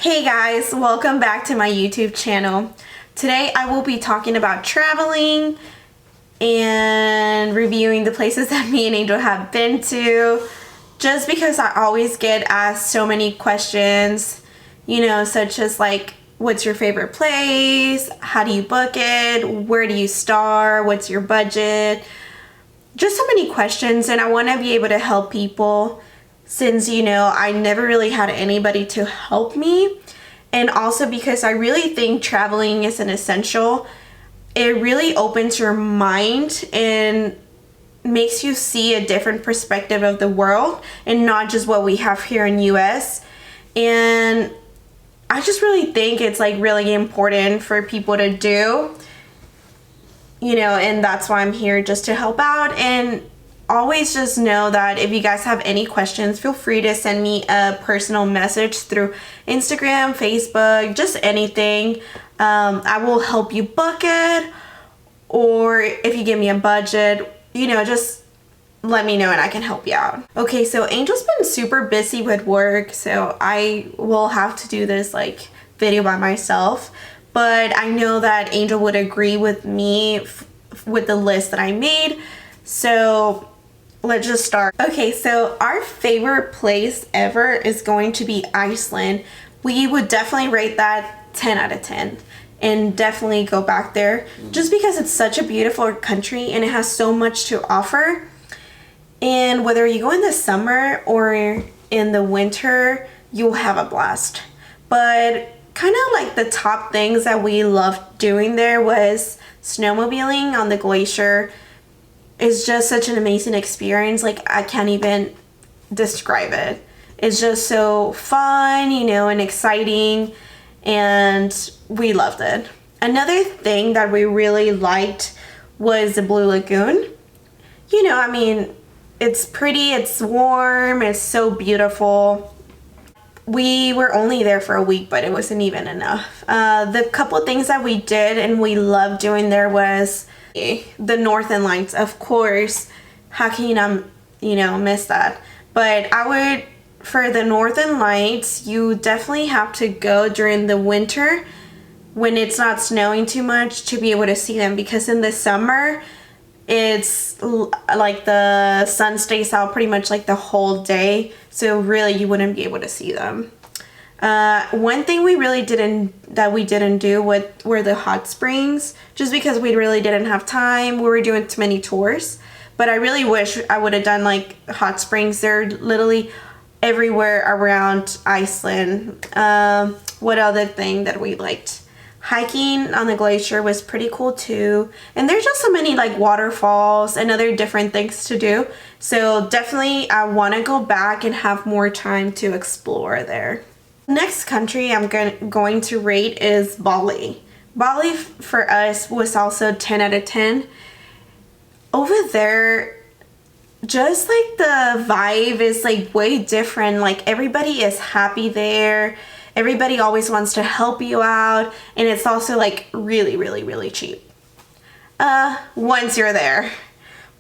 Hey guys, welcome back to my YouTube channel. Today I will be talking about traveling and reviewing the places that me and Angel have been to, just because I always get asked so many questions, such as like, what's your favorite place? How do you book it? Where do you start? What's your budget? Just so many questions, and I want to be able to help people since, I never really had anybody to help me. And also because I really think traveling is an essential. It really opens your mind and makes you see a different perspective of the world and not just what we have here in US. And I just really think it's like really important for people to do, and that's why I'm here, just to help out. And always just know that if you guys have any questions, feel free to send me a personal message through Instagram, Facebook, just anything. I will help you book it, or if you give me a budget, just let me know and I can help you out. Okay, so Angel's been super busy with work, so I will have to do this like video by myself, but I know that Angel would agree with me with the list that I made. So let's just start. Okay, so our favorite place ever is going to be Iceland. We would definitely rate that 10 out of 10 and definitely go back there just because it's such a beautiful country and it has so much to offer. And whether you go in the summer or in the winter, you'll have a blast. But kind of like the top things that we loved doing there was snowmobiling on the glacier. It's just such an amazing experience. Like, I can't even describe it. It's just so fun, and exciting, and we loved it. Another thing that we really liked was the Blue Lagoon. It's pretty, it's warm, it's so beautiful. We were only there for a week, but it wasn't even enough. The couple things that we did and we loved doing there was the Northern Lights. Of course, how can you not, miss that? But for the Northern Lights, you definitely have to go during the winter when it's not snowing too much to be able to see them, because in the summer, it's like the sun stays out pretty much like the whole day, so really you wouldn't be able to see them. One thing we didn't do were the hot springs, just because we really didn't have time. We were doing too many tours, but I really wish I would have done like hot springs. They're literally everywhere around Iceland. What other thing that we liked? Hiking on the glacier was pretty cool too, and there's just so many like waterfalls and other different things to do, so definitely I want to go back and have more time to explore there. Next country I'm going to rate is Bali. Bali for us was also 10 out of 10. Over there, just like the vibe is like way different. Like, everybody is happy there. Everybody always wants to help you out, and it's also like really, really, really cheap once you're there.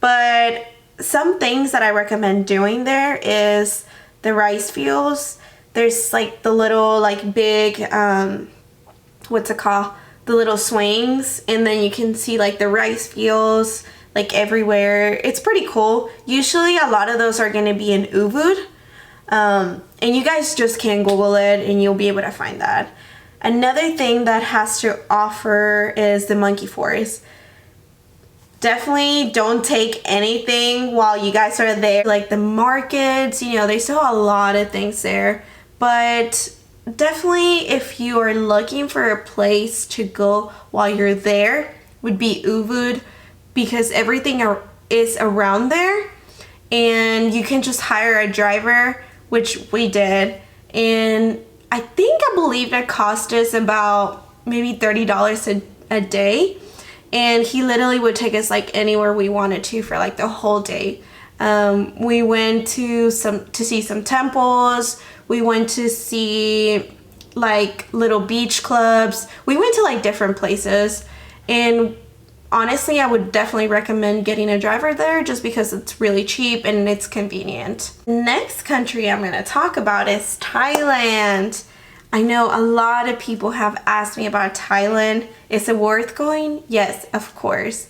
But some things that I recommend doing there is the rice fields. There's like the little like big what's it called, the little swings, and then you can see like the rice fields like everywhere. It's pretty cool. Usually a lot of those are going to be in Ubud. And you guys just can Google it and you'll be able to find that. Another thing that has to offer is the monkey forest. Definitely don't take anything while you guys are there. Like the markets, they sell a lot of things there. But definitely if you are looking for a place to go while you're there, would be Ubud, because everything is around there and you can just hire a driver, which we did, and I believe it cost us about maybe $30 a day, and he literally would take us like anywhere we wanted to for like the whole day. We went to see some temples. We went to see like little beach clubs. We went to like different places, and honestly, I would definitely recommend getting a driver there just because it's really cheap and it's convenient. Next country I'm going to talk about is Thailand. I know a lot of people have asked me about Thailand. Is it worth going? Yes, of course.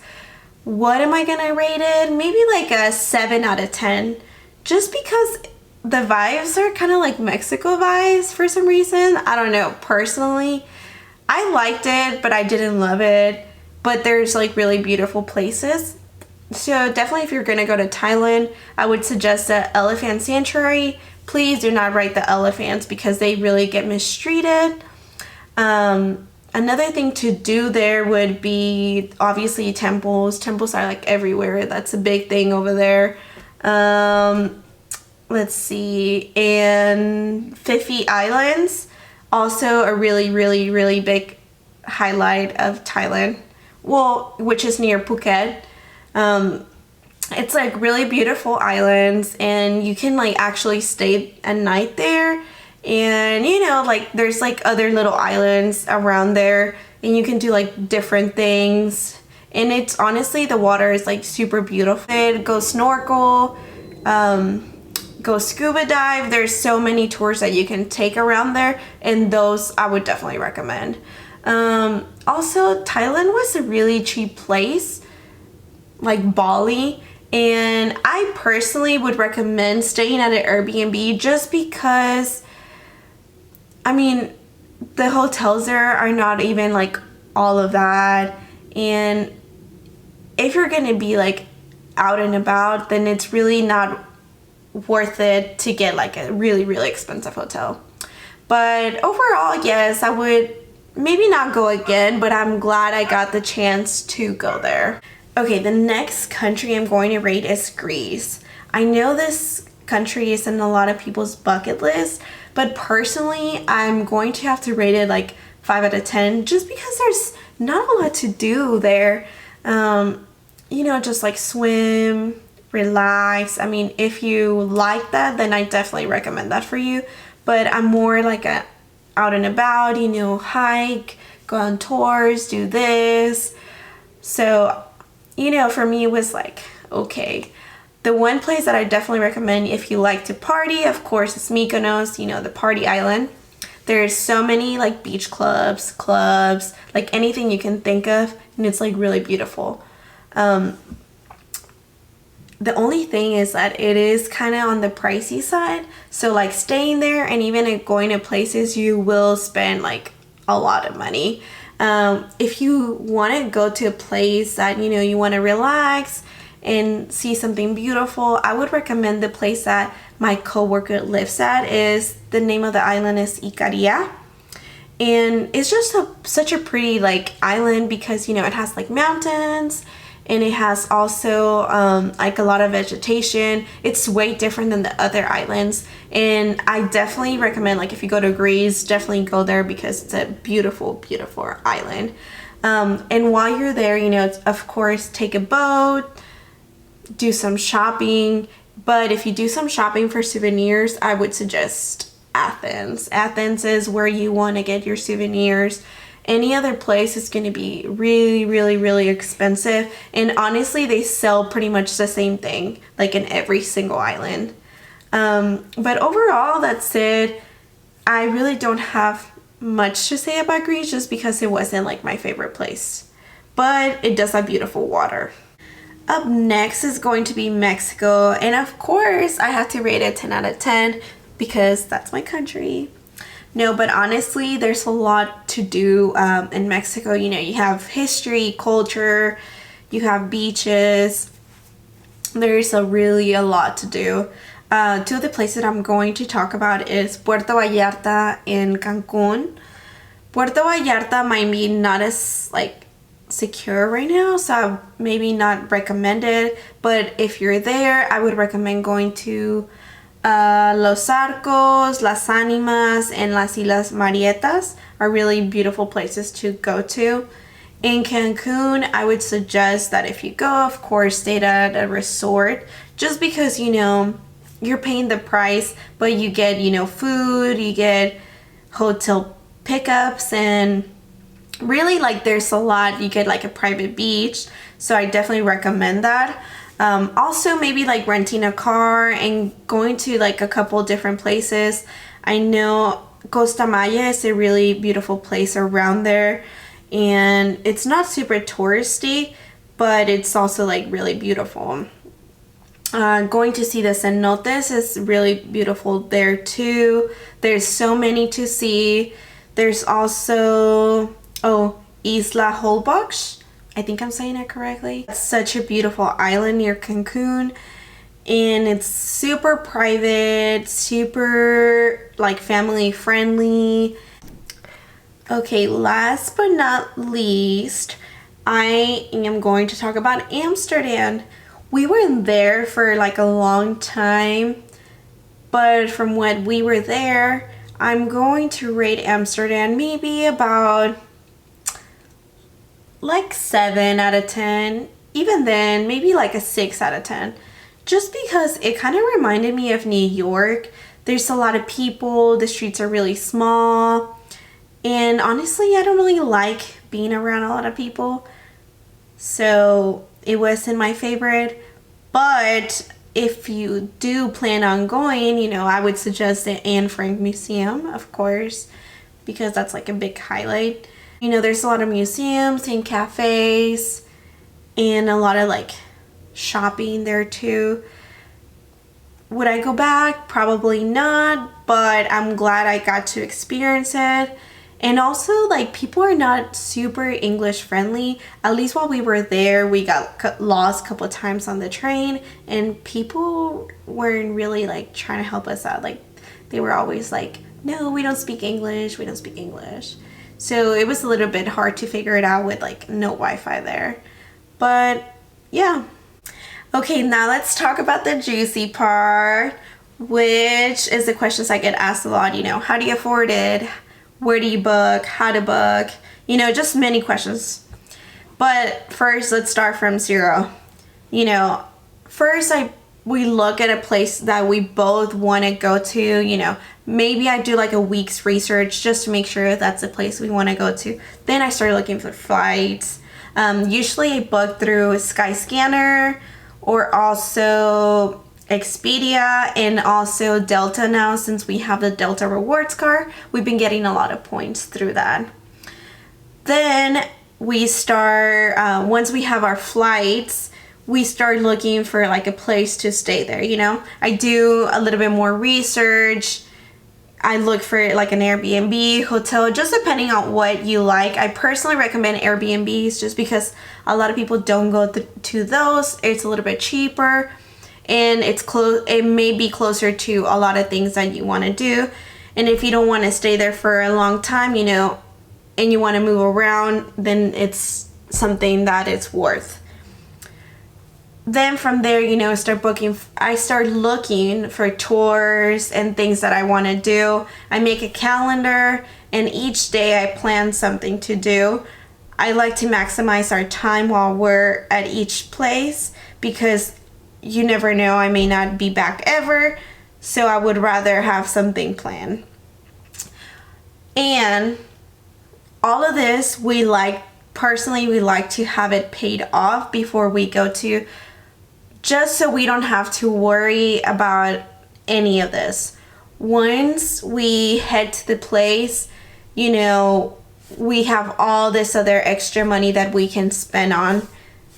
What am I gonna rate it? Maybe like a 7 out of 10. Just because the vibes are kind of like Mexico vibes for some reason. I don't know. Personally, I liked it, but I didn't love it. But there's like really beautiful places. So definitely if you're gonna go to Thailand, I would suggest the elephant sanctuary. Please do not ride the elephants because they really get mistreated. Another thing to do there would be obviously temples. Temples are like everywhere. That's a big thing over there. Let's see. And Phi Islands, also a really, really, really big highlight of Thailand. Well, which is near Phuket. It's like really beautiful islands, and you can like actually stay a night there. And you know, like there's like other little islands around there, and you can do like different things. And it's honestly, the water is like super beautiful. Go snorkel, go scuba dive. There's so many tours that you can take around there, and those I would definitely recommend. Also, Thailand was a really cheap place, like Bali. And I personally would recommend staying at an Airbnb just because, I mean, the hotels there are not even like all of that. And if you're going to be like out and about, then it's really not worth it to get like a really, really expensive hotel. But overall, yes, I would maybe not go again, but I'm glad I got the chance to go there. Okay, the next country I'm going to rate is Greece. I know this country is in a lot of people's bucket list, but personally, I'm going to have to rate it like 5 out of 10 just because there's not a lot to do there. You know, just like swim, relax. I mean, if you like that, then I definitely recommend that for you. But I'm more like a out and about, you know, hike, go on tours, do this. So, you know, for me, it was like, okay. The one place that I definitely recommend if you like to party, of course, is Mykonos, you know, the party island. There's so many like beach clubs, like anything you can think of, and it's like really beautiful. The only thing is that it is kind of on the pricey side. So like staying there and even going to places, you will spend like a lot of money. If you want to go to a place that, you know, you want to relax and see something beautiful, I would recommend the place that my coworker lives at. Is the name of the island is Ikaria. And it's just such a pretty like island because, you know, it has like mountains and it has also like a lot of vegetation. It's way different than the other islands, and I definitely recommend, like, if you go to Greece, definitely go there because it's a beautiful, beautiful island. And while you're there, you know, of course, take a boat, do some shopping. But if you do some shopping for souvenirs, I would suggest Athens. Athens is where you want to get your souvenirs. Any other place is going to be really, really, really expensive. And honestly, they sell pretty much the same thing, like in every single island. But overall, that's it. I really don't have much to say about Greece just because it wasn't like my favorite place. But it does have beautiful water. Up next is going to be Mexico. And of course, I have to rate it 10 out of 10 because that's my country. No, but honestly, there's a lot to do in Mexico. You know, you have history, culture, you have beaches. There's really a lot to do. Two of the places I'm going to talk about is Puerto Vallarta and Cancun. Puerto Vallarta might be not as like secure right now, so I maybe not recommend it. But if you're there, I would recommend going to Los Arcos, Las Animas, and Las Islas Marietas are really beautiful places to go to. In Cancun, I would suggest that if you go, of course, stay at a resort, just because, you know, you're paying the price, but you get, you know, food, you get hotel pickups, and really, like, there's a lot. You get like a private beach, so I definitely recommend that. Also, maybe like renting a car and going to like a couple different places. I know Costa Maya is a really beautiful place around there, and it's not super touristy, but it's also like really beautiful. Going to see the cenotes is really beautiful there too. There's so many to see. There's also, oh, Isla Holbox. I think I'm saying it correctly. It's such a beautiful island near Cancun, and it's super private, super like family friendly. Okay, last but not least, I am going to talk about Amsterdam. We were there for like a long time, but from when we were there, I'm going to rate Amsterdam maybe about like 7 out of 10. Even then, maybe like a 6 out of 10. Just because it kind of reminded me of New York. There's a lot of people, the streets are really small, and honestly, I don't really like being around a lot of people. So it wasn't my favorite, but if you do plan on going, you know, I would suggest the Anne Frank Museum, of course, because that's like a big highlight. You know, there's a lot of museums and cafes and a lot of like shopping there too. Would I go back? Probably not, but I'm glad I got to experience it. And also, like, people are not super English friendly. At least while we were there, we got lost a couple of times on the train, and people weren't really like trying to help us out. Like, they were always like, no, we don't speak English, we don't speak English. So it was a little bit hard to figure it out with like no Wi-Fi there. But yeah. Okay, now let's talk about the juicy part, which is the questions I get asked a lot. You know, how do you afford it? Where do you book? How to book? You know, just many questions. But first, let's start from zero. You know, first we look at a place that we both want to go to. You know, maybe I do like a week's research just to make sure that's the place we want to go to. Then I start looking for flights. Usually I book through Skyscanner or also Expedia and also Delta now. Since we have the Delta rewards card, we've been getting a lot of points through that. Then we start, once we have our flights, we start looking for like a place to stay there. You know, I do a little bit more research. I look for like an Airbnb, hotel, just depending on what you like. I personally recommend Airbnbs just because a lot of people don't go to those. It's a little bit cheaper, and it's close. It may be closer to a lot of things that you want to do. And if you don't want to stay there for a long time, you know, and you want to move around, then it's something that it's worth. Then from there, you know, I start looking for tours and things that I want to do. I make a calendar, and each day I plan something to do. I like to maximize our time while we're at each place because you never know, I may not be back ever, so I would rather have something planned. And all of this, we like to have it paid off before we go to, just so we don't have to worry about any of this. Once we head to the place, you know, we have all this other extra money that we can spend on,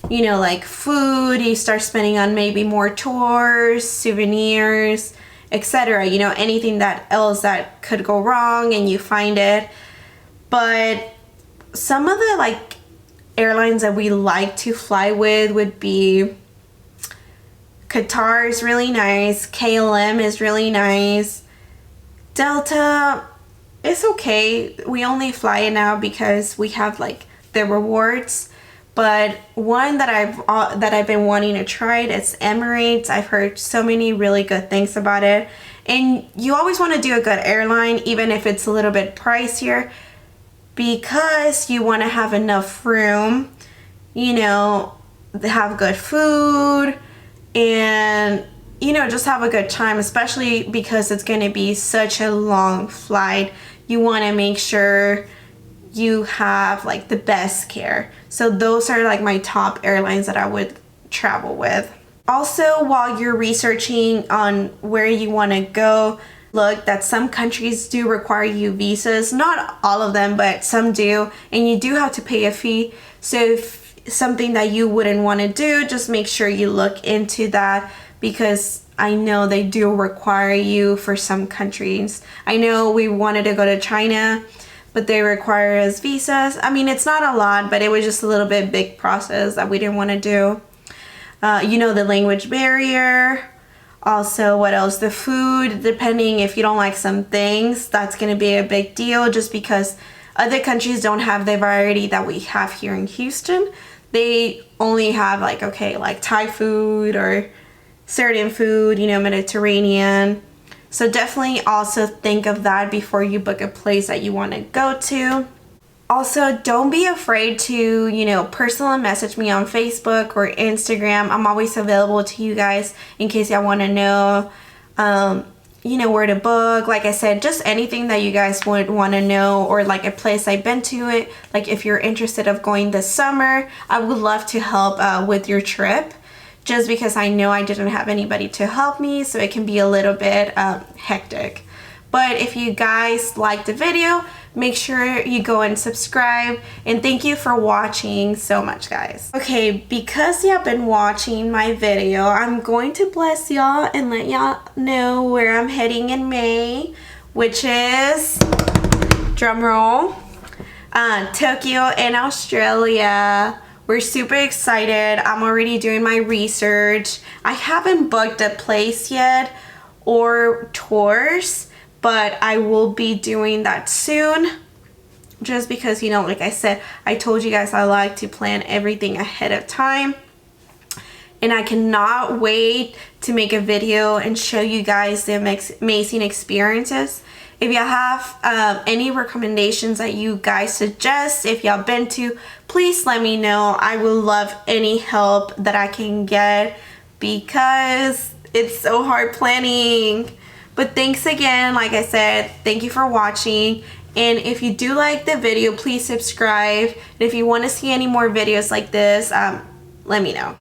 you know, like food. You start spending on maybe more tours, souvenirs, etc. You know, anything else that could go wrong and you find it. But some of the like airlines that we like to fly with would be Qatar is really nice. KLM is really nice. Delta is okay. We only fly it now because we have like the rewards. But one that I've been wanting to try it is Emirates. I've heard so many really good things about it. And you always want to do a good airline, even if it's a little bit pricier, because you want to have enough room, you know, have good food, and you know, just have a good time, especially because it's going to be such a long flight. You want to make sure you have like the best care. So those are like my top airlines that I would travel with. Also, while you're researching on where you want to go, Look, that some countries do require you visas, not all of them, but some do, and you do have to pay a fee. So if something that you wouldn't want to do, just make sure you look into that, because I know they do require you for some countries. I know we wanted to go to China, but they require us visas. I mean, it's not a lot, but it was just a little bit big process that we didn't want to do. You know, the language barrier. Also, what else? The food, depending if you don't like some things, that's going to be a big deal, just because other countries don't have the variety that we have here in Houston. They only have like Thai food or certain food, you know, Mediterranean. So definitely also think of that before you book a place that you want to go to. Also, don't be afraid to, you know, personally message me on Facebook or Instagram. I'm always available to you guys in case y'all want to know, you know, where to book. Like I said, just anything that you guys would want to know, or like a place I've been to it. Like if you're interested of going this summer, I would love to help with your trip, just because I know I didn't have anybody to help me, so it can be a little bit hectic. But if you guys liked the video, make sure you go and subscribe, and thank you for watching so much, guys. Okay, because y'all been watching my video, I'm going to bless y'all and let y'all know where I'm heading in May, which is, drum roll, Tokyo in Australia. We're super excited. I'm already doing my research. I haven't booked a place yet or tours, but I will be doing that soon, just because, you know, like I said, I told you guys I like to plan everything ahead of time, and I cannot wait to make a video and show you guys the amazing experiences. If y'all have any recommendations that you guys suggest, if y'all been to, please let me know. I will love any help that I can get, because it's so hard planning. But thanks again, like I said, thank you for watching. And if you do like the video, please subscribe. And if you want to see any more videos like this, let me know.